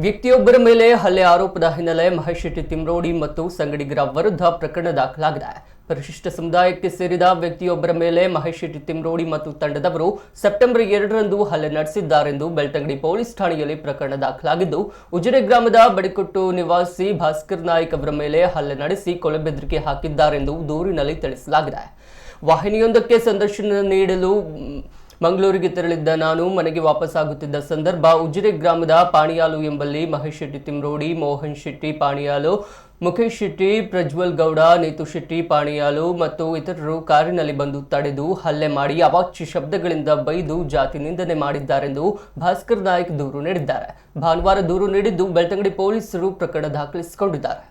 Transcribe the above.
ವ್ಯಕ್ತಿಯೊಬ್ಬರ ಮೇಲೆ ಹಲ್ಲೆ ಆರೋಪದ ಹಿನ್ನೆಲೆ ಮಹೇಶ್ ಶೆಟ್ಟಿ ತಿಮ್ರೋಡಿ ಮತ್ತು ಸಂಗಡಿಗರ ವಿರುದ್ಧ ಪ್ರಕರಣ ದಾಖಲಾಗಿದೆ. ಪರಿಶಿಷ್ಟ ಸಮುದಾಯಕ್ಕೆ ಸೇರಿದ ವ್ಯಕ್ತಿಯೊಬ್ಬರ ಮೇಲೆ ಮಹೇಶ್ ಶೆಟ್ಟಿ ತಿಮ್ರೋಡಿ ಮತ್ತು ತಂಡದವರು ಸೆಪ್ಟೆಂಬರ್ 2ರಂದು ಹಲ್ಲೆ ನಡೆಸಿದ್ದಾರೆಂದು ಬೆಳ್ತಂಗಡಿ ಪೊಲೀಸ್ ಠಾಣೆಯಲ್ಲಿ ಪ್ರಕರಣ ದಾಖಲಾಗಿದ್ದು, ಉಜಿರೆ ಗ್ರಾಮದ ಬಡಿಕೊಟ್ಟು ನಿವಾಸಿ ಭಾಸ್ಕರ್ ನಾಯ್ಕ್ ಅವರ ಮೇಲೆ ಹಲ್ಲೆ ನಡೆಸಿ ಕೊಲೆ ಬೆದರಿಕೆ ಹಾಕಿದ್ದಾರೆಂದು ದೂರಿನಲ್ಲಿ ತಿಳಿಸಲಾಗಿದೆ. ವಾಹಿನಿಯೊಂದಕ್ಕೆ ಸಂದರ್ಶನ ನೀಡಲು ಮಂಗಳೂರಿಗೆ ತೆರಳಿದ್ದ ನಾನು ಮನೆಗೆ ವಾಪಸ್ಸಾಗುತ್ತಿದ್ದ ಸಂದರ್ಭ ಉಜಿರೆ ಗ್ರಾಮದ ಪಾಣಿಯಾಲು ಎಂಬಲ್ಲಿ ಮಹೇಶ್ ಶೆಟ್ಟಿ ತಿಮ್ರೋಡಿ, ಮೋಹನ್ ಶೆಟ್ಟಿ ಪಾಣಿಯಾಲು, ಮುಖೇಶ್ ಶೆಟ್ಟಿ, ಪ್ರಜ್ವಲ್ ಗೌಡ, ನೀತು ಶೆಟ್ಟಿ ಪಾಣಿಯಾಲು ಮತ್ತು ಇತರರು ಕಾರಿನಲ್ಲಿ ಬಂದು ತಡೆದು ಹಲ್ಲೆ ಮಾಡಿ ಅವಾಚ್ಯ ಶಬ್ದಗಳಿಂದ ಬೈದು ಜಾತಿ ನಿಂದನೆ ಮಾಡಿದ್ದಾರೆಂದು ಭಾಸ್ಕರ್ ನಾಯ್ಕ್ ದೂರು ನೀಡಿದ್ದಾರೆ. ಭಾನುವಾರ ದೂರು ನೀಡಿದ್ದು ಬೆಳ್ತಂಗಡಿ ಪೊಲೀಸರು ಪ್ರಕರಣ ದಾಖಲಿಸಿಕೊಂಡಿದ್ದಾರೆ.